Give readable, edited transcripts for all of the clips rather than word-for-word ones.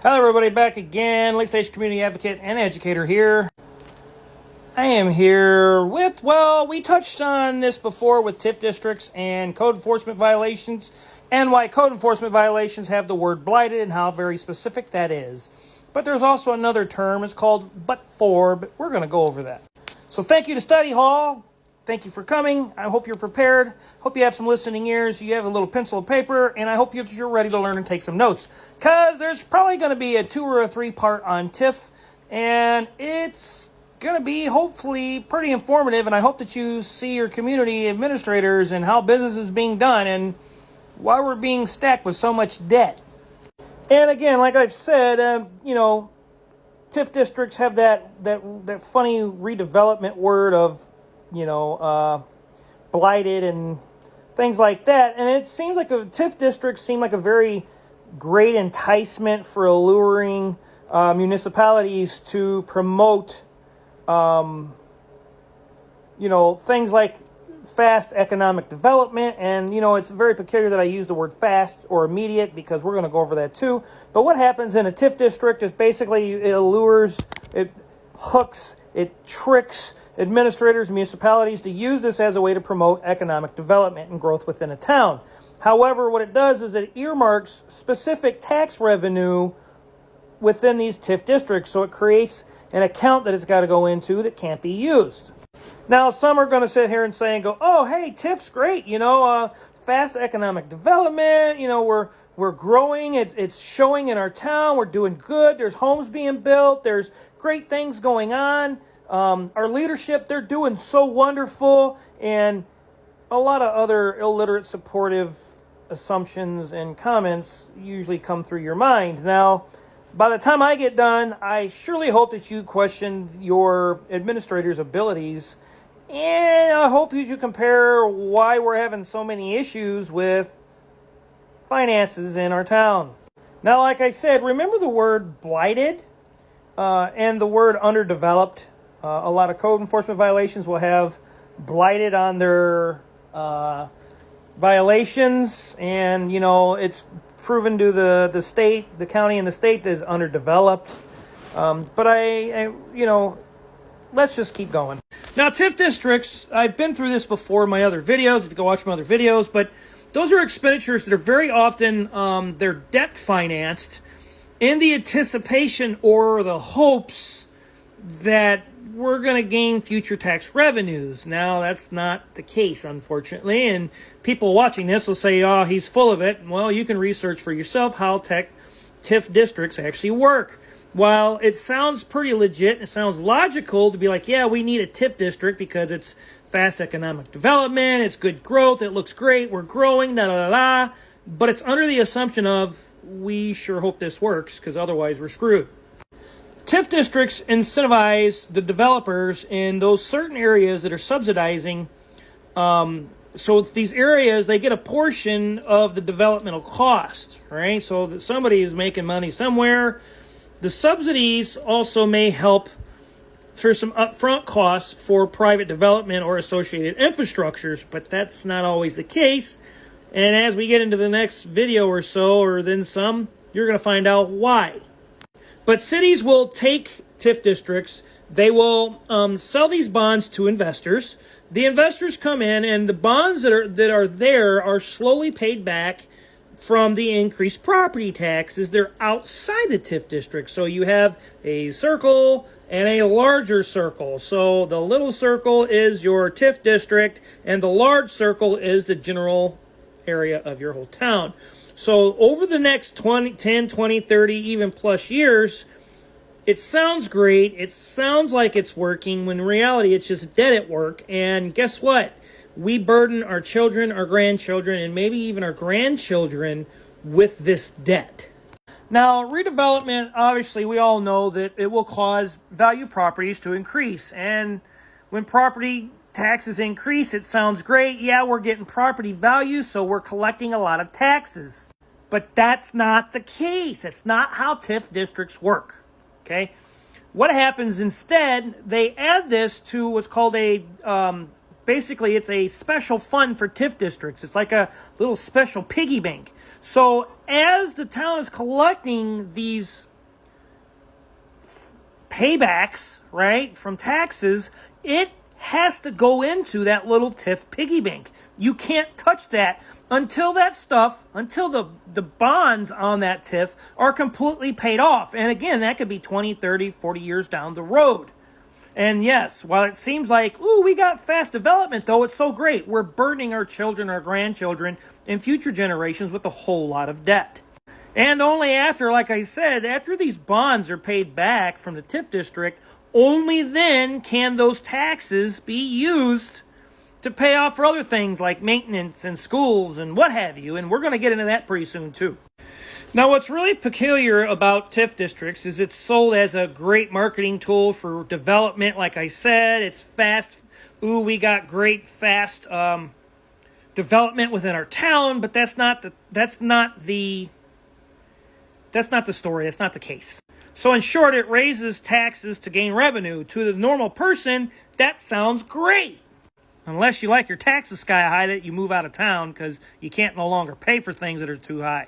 Hello everybody, back again. Lake Station Community Advocate and Educator here. I am here with, well, we touched on this before with TIF districts and code enforcement violations and why code enforcement violations have the word blighted and how very specific that is. But there's also another term, it's called but for, but we're going to go over that. So thank you to Study Hall. Thank you for coming. I hope you're prepared. Hope you have some listening ears. You have a little pencil and paper, and I hope you're ready to learn and take some notes. Because there's probably going to be a 2 or a 3 part on TIF, and it's going to be hopefully pretty informative, and I hope that you see your community administrators and how business is being done and why we're being stacked with so much debt. And again, like I've said, TIF districts have that funny redevelopment word of blighted and things like that. And it seems like TIF districts seem like a very great enticement for alluring municipalities to promote, things like fast economic development. And, it's very peculiar that I use the word fast or immediate because we're going to go over that too. But what happens in a TIF district is basically it allures, it hooks, it tricks administrators, municipalities to use this as a way to promote economic development and growth within a town. However, what it does is it earmarks specific tax revenue within these TIF districts, so it creates an account that it's got to go into that can't be used. Now, some are going to sit here and say and go, oh, hey, TIF's great, fast economic development, we're growing, it's showing in our town, we're doing good, there's homes being built, there's great things going on. Our leadership, they're doing so wonderful, and a lot of other illiterate supportive assumptions and comments usually come through your mind. Now, by the time I get done, I surely hope that you question your administrator's abilities, and I hope you compare why we're having so many issues with finances in our town. Now, like I said, remember the word blighted and the word underdeveloped. A lot of code enforcement violations will have blighted on their violations, and it's proven to the state, the county, and the state that is underdeveloped. But let's just keep going. Now, TIF districts, I've been through this before in my other videos. If you go watch my other videos, but those are expenditures that are very often they're debt financed in the anticipation or the hopes that we're going to gain future tax revenues. Now, that's not the case, unfortunately, and people watching this will say, oh, he's full of it. Well, you can research for yourself how TIF districts actually work. While it sounds pretty legit, it sounds logical to be like, yeah, we need a TIF district because it's fast economic development, it's good growth, it looks great, we're growing, la. But it's under the assumption of, we sure hope this works because otherwise we're screwed. TIF districts incentivize the developers in those certain areas that are subsidizing. So these areas, they get a portion of the developmental cost, right? So that somebody is making money somewhere. The subsidies also may help for some upfront costs for private development or associated infrastructures, but that's not always the case. And as we get into the next video or so, or then some, you're going to find out why. But cities will take TIF districts. They will sell these bonds to investors. The investors come in, and the bonds that are there are slowly paid back from the increased property taxes. They're outside the TIF district. So you have a circle and a larger circle. So the little circle is your TIF district, and the large circle is the general area of your whole town. So over the next 10, 20, 30, even plus years, it sounds great. It sounds like it's working, when in reality it's just dead at work. And guess what? We burden our children, our grandchildren, and maybe even our grandchildren with this debt. Now, redevelopment, obviously, we all know that it will cause value properties to increase. And when property taxes increase, it sounds great. Yeah, we're getting property value, so we're collecting a lot of taxes. But that's not the case. That's not how TIF districts work. Okay? What happens instead, they add this to what's called a basically, it's a special fund for TIF districts. It's like a little special piggy bank. So as the town is collecting these paybacks, right, from taxes, it has to go into that little TIF piggy bank. You can't touch that until the bonds on that TIF are completely paid off. And again, that could be 20, 30, 40 years down the road. And yes, while it seems like, ooh, we got fast development, though, it's so great. We're burdening our children, our grandchildren, and future generations with a whole lot of debt. And only after, like I said, after these bonds are paid back from the TIF district, only then can those taxes be used to pay off for other things like maintenance and schools and what have you. And we're going to get into that pretty soon, too. Now, what's really peculiar about TIF districts is it's sold as a great marketing tool for development. Like I said, it's fast. Ooh, we got great fast development within our town, but that's not the story. That's not the case. So in short, it raises taxes to gain revenue. To the normal person, that sounds great. Unless you like your taxes sky high that you move out of town because you can't no longer pay for things that are too high.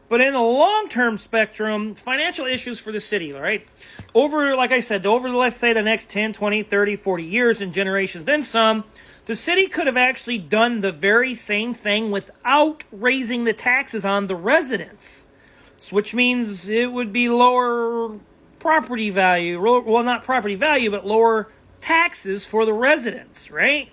But in the long-term spectrum, financial issues for the city, right? Like I said, let's say the next 10, 20, 30, 40 years and generations, then some, the city could have actually done the very same thing without raising the taxes on the residents. Which means it would be lower property value. Well, not property value, but lower taxes for the residents, right?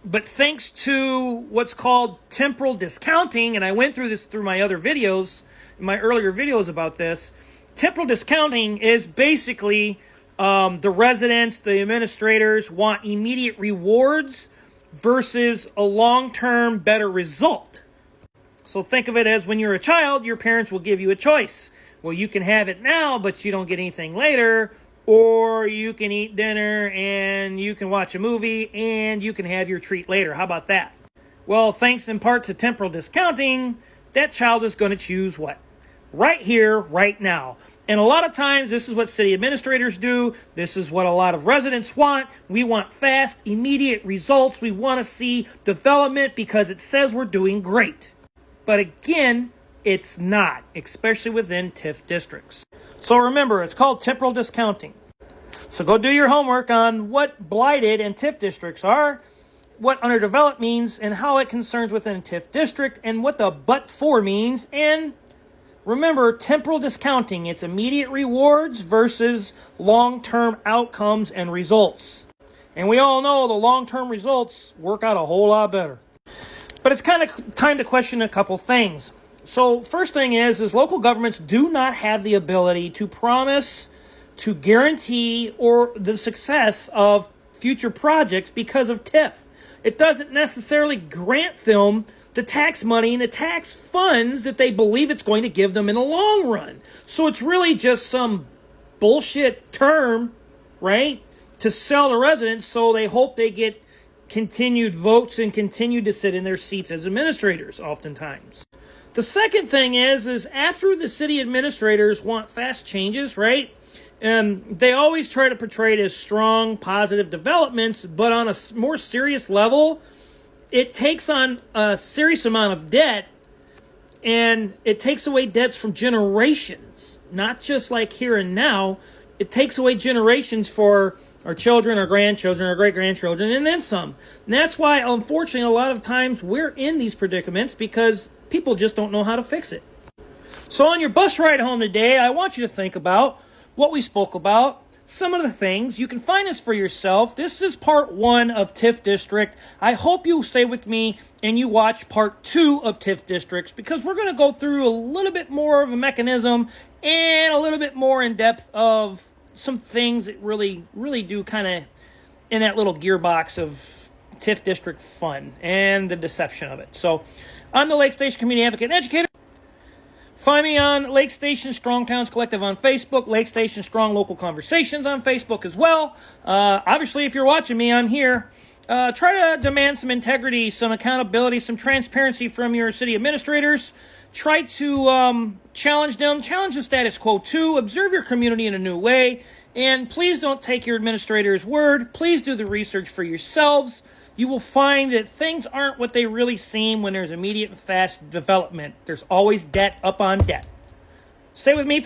But thanks to what's called temporal discounting, and I went through this through my other videos, my earlier videos about this, temporal discounting is basically the residents, the administrators want immediate rewards versus a long-term better result. So think of it as when you're a child, your parents will give you a choice. Well, you can have it now, but you don't get anything later. Or you can eat dinner and you can watch a movie and you can have your treat later. How about that? Well, thanks in part to temporal discounting, that child is going to choose what? Right here, right now. And a lot of times, this is what city administrators do. This is what a lot of residents want. We want fast, immediate results. We want to see development because it says we're doing great. But again, it's not, especially within TIF districts. So remember, it's called temporal discounting. So go do your homework on what blighted and TIF districts are, what underdeveloped means, and how it concerns within a TIF district, and what the but for means. And remember, temporal discounting, it's immediate rewards versus long-term outcomes and results. And we all know the long-term results work out a whole lot better. But it's kind of time to question a couple things. So first thing is local governments do not have the ability to promise, to guarantee, or the success of future projects because of TIF. It doesn't necessarily grant them the tax money and the tax funds that they believe it's going to give them in the long run. So it's really just some bullshit term, right, to sell to residents so they hope they get continued votes and continue to sit in their seats as administrators oftentimes. The second thing is after the city administrators want fast changes, right? They always try to portray it as strong, positive developments, but on a more serious level, it takes on a serious amount of debt, and it takes away debts from generations, not just like here and now. It takes away generations for our children, our grandchildren, our great-grandchildren, and then some. And that's why, unfortunately, a lot of times we're in these predicaments because people just don't know how to fix it. So on your bus ride home today, I want you to think about what we spoke about, some of the things. You can find this for yourself. This is part 1 of TIF District. I hope you stay with me and you watch part 2 of TIF Districts because we're going to go through a little bit more of a mechanism and a little bit more in depth of some things that really do kind of in that little gearbox of TIF District fun and the deception of it. So I'm the Lake Station Community Advocate and Educator. Find me on Lake Station Strong Towns Collective on Facebook, Lake Station Strong Local Conversations on Facebook as well. Obviously, if you're watching me, I'm here. Try to demand some integrity, some accountability, some transparency from your city administrators. Try to challenge them, challenge the status quo too, observe your community in a new way, and please don't take your administrator's word. Please do the research for yourselves. You will find that things aren't what they really seem when there's immediate and fast development. There's always debt up on debt. Stay with me.